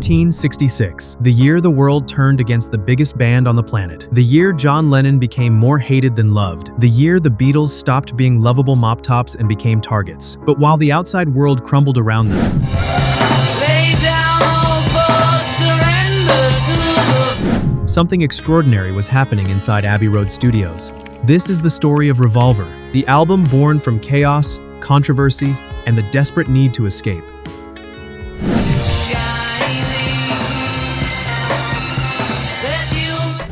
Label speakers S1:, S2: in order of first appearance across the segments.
S1: 1966, the year the world turned against the biggest band on the planet. The year John Lennon became more hated than loved. The year the Beatles stopped being lovable mop tops and became targets. But while the outside world crumbled around them, something extraordinary was happening inside Abbey Road Studios. This is the story of Revolver, the album born from chaos, controversy, and the desperate need to escape.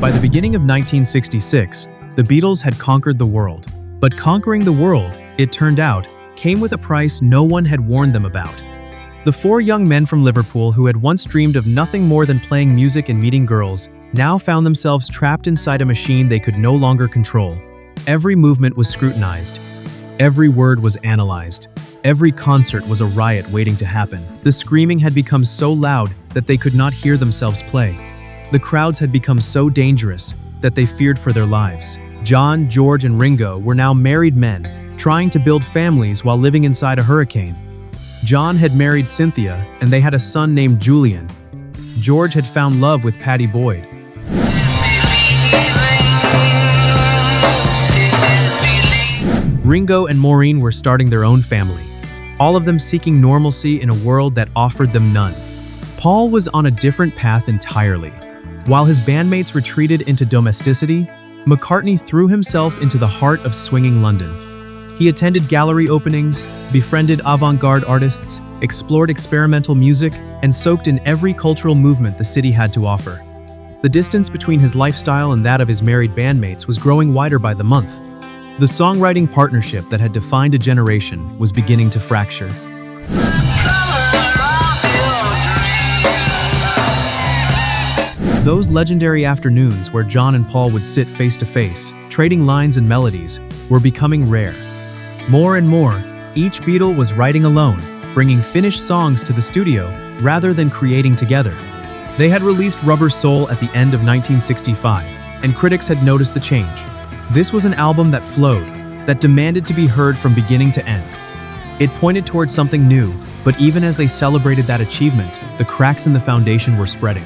S1: By the beginning of 1966, the Beatles had conquered the world. But conquering the world, it turned out, came with a price no one had warned them about. The four young men from Liverpool who had once dreamed of nothing more than playing music and meeting girls now found themselves trapped inside a machine they could no longer control. Every movement was scrutinized. Every word was analyzed. Every concert was a riot waiting to happen. The screaming had become so loud that they could not hear themselves play. The crowds had become so dangerous that they feared for their lives. John, George, and Ringo were now married men, trying to build families while living inside a hurricane. John had married Cynthia, and they had a son named Julian. George had found love with Pattie Boyd. Ringo and Maureen were starting their own family, all of them seeking normalcy in a world that offered them none. Paul was on a different path entirely. While his bandmates retreated into domesticity, McCartney threw himself into the heart of swinging London. He attended gallery openings, befriended avant-garde artists, explored experimental music, and soaked in every cultural movement the city had to offer. The distance between his lifestyle and that of his married bandmates was growing wider by the month. The songwriting partnership that had defined a generation was beginning to fracture. Those legendary afternoons where John and Paul would sit face to face, trading lines and melodies, were becoming rare. More and more, each Beatle was writing alone, bringing finished songs to the studio rather than creating together. They had released Rubber Soul at the end of 1965, and critics had noticed the change. This was an album that flowed, that demanded to be heard from beginning to end. It pointed towards something new, but even as they celebrated that achievement, the cracks in the foundation were spreading.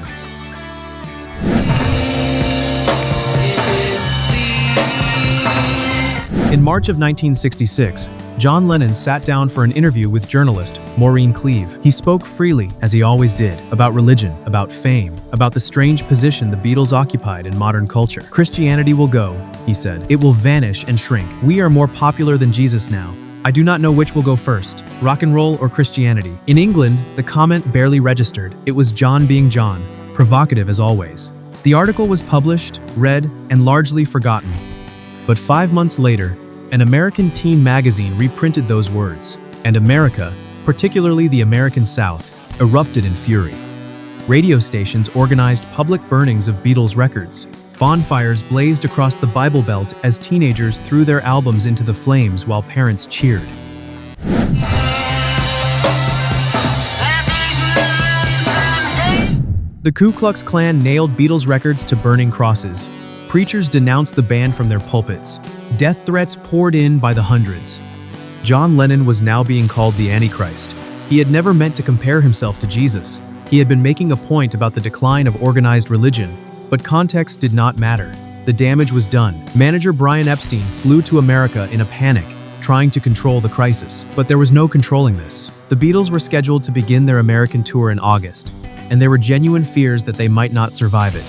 S1: In March of 1966, John Lennon sat down for an interview with journalist Maureen Cleave. He spoke freely, as he always did, about religion, about fame, about the strange position the Beatles occupied in modern culture. "Christianity will go," he said. "It will vanish and shrink. We are more popular than Jesus now. I do not know which will go first, rock and roll or Christianity." In England, the comment barely registered. It was John being John, provocative as always. The article was published, read, and largely forgotten. But 5 months later, an American teen magazine reprinted those words, and America, particularly the American South, erupted in fury. Radio stations organized public burnings of Beatles records. Bonfires blazed across the Bible Belt as teenagers threw their albums into the flames while parents cheered. The Ku Klux Klan nailed Beatles records to burning crosses. Preachers denounced the band from their pulpits. Death threats poured in by the hundreds. John Lennon was now being called the Antichrist. He had never meant to compare himself to Jesus. He had been making a point about the decline of organized religion, but context did not matter. The damage was done. Manager Brian Epstein flew to America in a panic, trying to control the crisis. But there was no controlling this. The Beatles were scheduled to begin their American tour in August, and there were genuine fears that they might not survive it.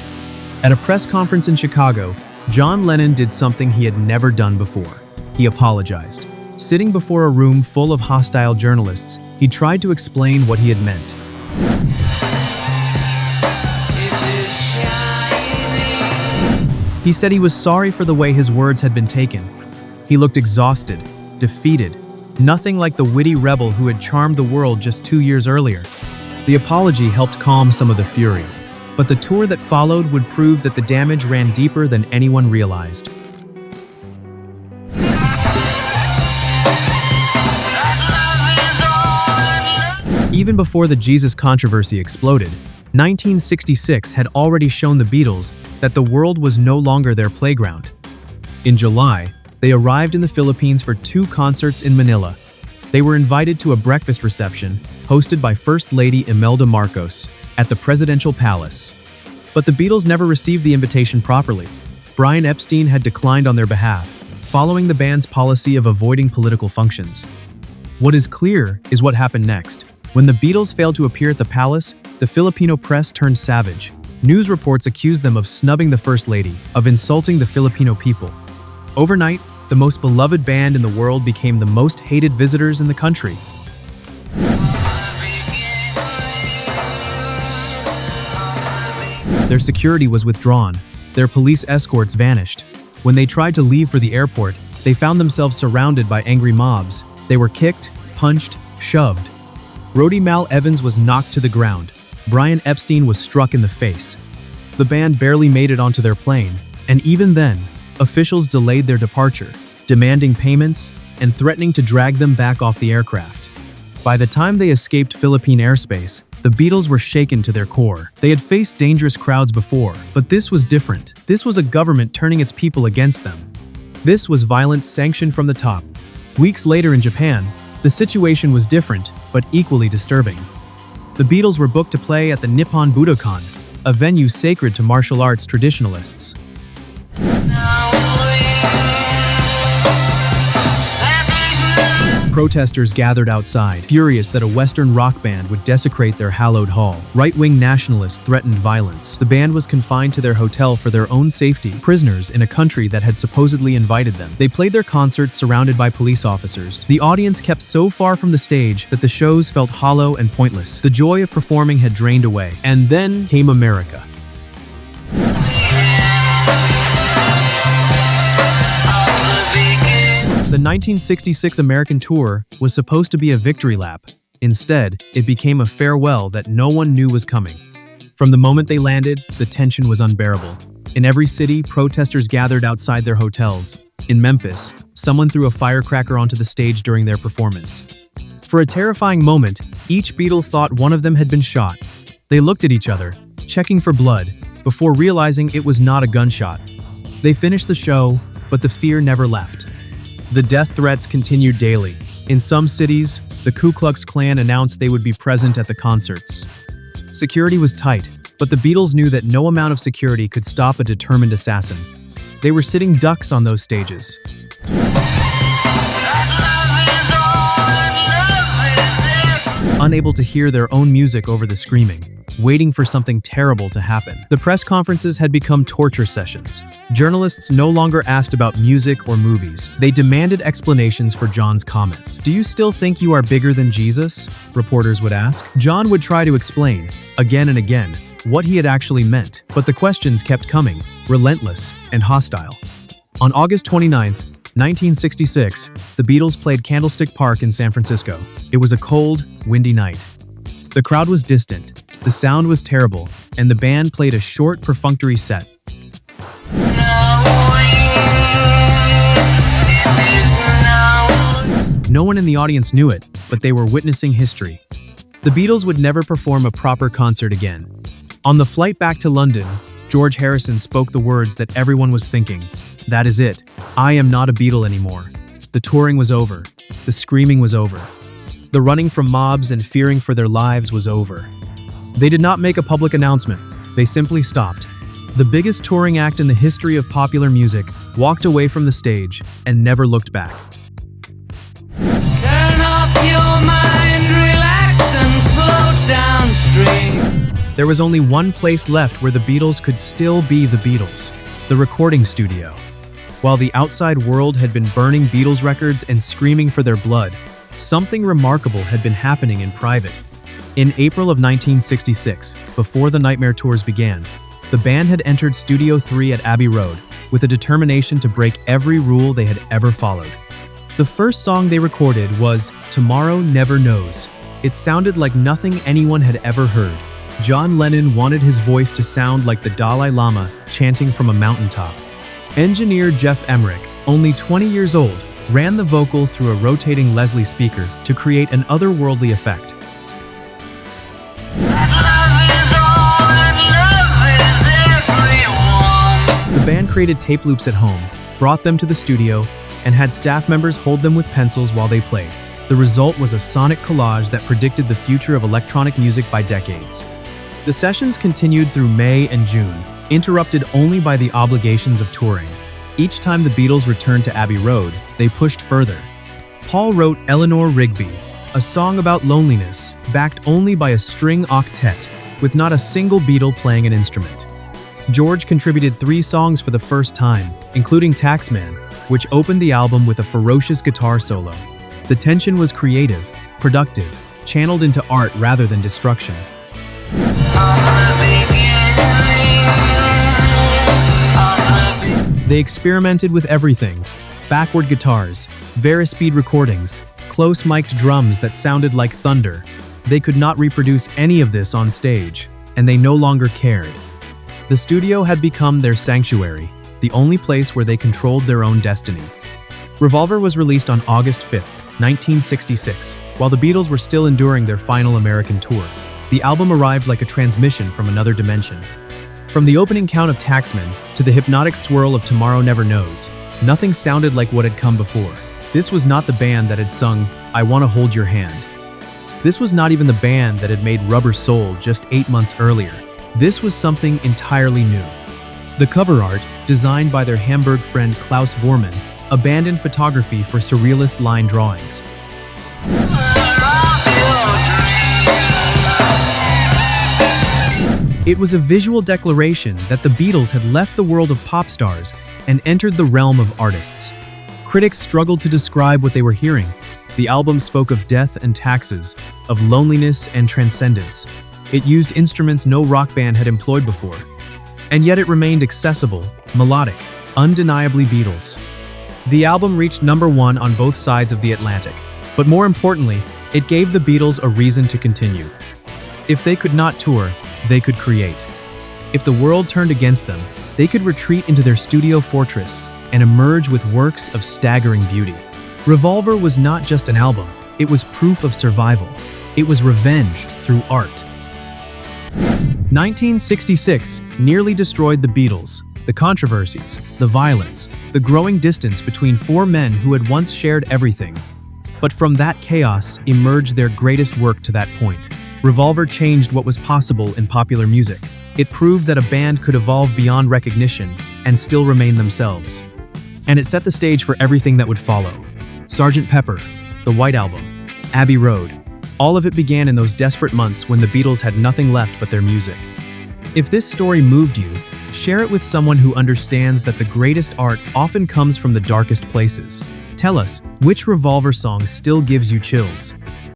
S1: At a press conference in Chicago, John Lennon did something he had never done before. He apologized. Sitting before a room full of hostile journalists, he tried to explain what he had meant. He said he was sorry for the way his words had been taken. He looked exhausted, defeated, nothing like the witty rebel who had charmed the world just 2 years earlier. The apology helped calm some of the fury, but the tour that followed would prove that the damage ran deeper than anyone realized. Even before the Jesus controversy exploded, 1966 had already shown the Beatles that the world was no longer their playground. In July, they arrived in the Philippines for 2 concerts in Manila. They were invited to a breakfast reception hosted by First Lady Imelda Marcos. at the presidential palace. But the Beatles never received the invitation properly. Brian Epstein had declined on their behalf, following the band's policy of avoiding political functions. What is clear is what happened next. When the Beatles failed to appear at the palace, the Filipino press turned savage. News reports accused them of snubbing the First Lady, of insulting the Filipino people. Overnight, the most beloved band in the world became the most hated visitors in the country. Their security was withdrawn. Their police escorts vanished. When they tried to leave for the airport, they found themselves surrounded by angry mobs. They were kicked, punched, shoved. Roadie Mal Evans was knocked to the ground. Brian Epstein was struck in the face. The band barely made it onto their plane, and even then, officials delayed their departure, demanding payments and threatening to drag them back off the aircraft. By the time they escaped Philippine airspace, the Beatles were shaken to their core. They had faced dangerous crowds before, but this was different. This was a government turning its people against them. This was violence sanctioned from the top. Weeks later in Japan, the situation was different, but equally disturbing. The Beatles were booked to play at the Nippon Budokan, a venue sacred to martial arts traditionalists. Protesters gathered outside, furious that a Western rock band would desecrate their hallowed hall. Right-wing nationalists threatened violence. The band was confined to their hotel for their own safety, prisoners in a country that had supposedly invited them. They played their concerts surrounded by police officers. The audience kept so far from the stage that the shows felt hollow and pointless. The joy of performing had drained away. And then came America. The 1966 American tour was supposed to be a victory lap. Instead, it became a farewell that no one knew was coming. From the moment they landed, the tension was unbearable. In every city, protesters gathered outside their hotels. In Memphis, someone threw a firecracker onto the stage during their performance. For a terrifying moment, each Beatle thought one of them had been shot. They looked at each other, checking for blood, before realizing it was not a gunshot. They finished the show, but the fear never left. The death threats continued daily. In some cities, the Ku Klux Klan announced they would be present at the concerts. Security was tight, but the Beatles knew that no amount of security could stop a determined assassin. They were sitting ducks on those stages. Unable to hear their own music over the screaming, waiting for something terrible to happen. The press conferences had become torture sessions. Journalists no longer asked about music or movies. They demanded explanations for John's comments. "Do you still think you are bigger than Jesus?" reporters would ask. John would try to explain, again and again, what he had actually meant. But the questions kept coming, relentless and hostile. On August 29th, 1966, the Beatles played Candlestick Park in San Francisco. It was a cold, windy night. The crowd was distant, the sound was terrible, and the band played a short, perfunctory set. No one in the audience knew it, but they were witnessing history. The Beatles would never perform a proper concert again. On the flight back to London, George Harrison spoke the words that everyone was thinking. "That is it. I am not a Beatle anymore." The touring was over. The screaming was over. The running from mobs and fearing for their lives was over. They did not make a public announcement. They simply stopped. The biggest touring act in the history of popular music walked away from the stage and never looked back.
S2: Turn off your mind, relax and float downstream.
S1: There was only one place left where the Beatles could still be the Beatles: the recording studio. While the outside world had been burning Beatles records and screaming for their blood, something remarkable had been happening in private. In April of 1966, before the Nightmare tours began, the band had entered Studio 3 at Abbey Road with a determination to break every rule they had ever followed. The first song they recorded was "Tomorrow Never Knows." It sounded like nothing anyone had ever heard. John Lennon wanted his voice to sound like the Dalai Lama chanting from a mountaintop. Engineer Jeff Emmerich, only 20 years old, ran the vocal through a rotating Leslie speaker to create an otherworldly effect. The band created tape loops at home, brought them to the studio, and had staff members hold them with pencils while they played. The result was a sonic collage that predicted the future of electronic music by decades. The sessions continued through May and June, interrupted only by the obligations of touring. Each time the Beatles returned to Abbey Road, they pushed further. Paul wrote Eleanor Rigby, a song about loneliness, backed only by a string octet, with not a single Beatle playing an instrument. George contributed 3 songs for the first time, including Taxman, which opened the album with a ferocious guitar solo. The tension was creative, productive, channeled into art rather than destruction. They experimented with everything: backward guitars, Verispeed recordings, close mic'd drums that sounded like thunder. They could not reproduce any of this on stage, and they no longer cared. The studio had become their sanctuary, the only place where they controlled their own destiny. Revolver was released on August 5, 1966, while the Beatles were still enduring their final American tour. The album arrived like a transmission from another dimension. From the opening count of Taxman to the hypnotic swirl of Tomorrow Never Knows, nothing sounded like what had come before. This was not the band that had sung I Wanna Hold Your Hand. This was not even the band that had made Rubber Soul just 8 months earlier. This was something entirely new. The cover art, designed by their Hamburg friend Klaus Vormann, abandoned photography for surrealist line drawings. It was a visual declaration that the Beatles had left the world of pop stars and entered the realm of artists. Critics struggled to describe what they were hearing. The album spoke of death and taxes, of loneliness and transcendence. It used instruments no rock band had employed before. And yet it remained accessible, melodic, undeniably Beatles. The album reached #1 on both sides of the Atlantic. But more importantly, it gave the Beatles a reason to continue. If they could not tour, they could create. If the world turned against them, they could retreat into their studio fortress and emerge with works of staggering beauty. Revolver was not just an album, it was proof of survival. It was revenge through art. 1966 nearly destroyed the Beatles. The controversies, the violence, the growing distance between 4 men who had once shared everything. But from that chaos emerged their greatest work to that point. Revolver changed what was possible in popular music. It proved that a band could evolve beyond recognition and still remain themselves. And it set the stage for everything that would follow. Sgt. Pepper, The White Album, Abbey Road. All of it began in those desperate months when the Beatles had nothing left but their music. If this story moved you, share it with someone who understands that the greatest art often comes from the darkest places. Tell us, which Revolver song still gives you chills?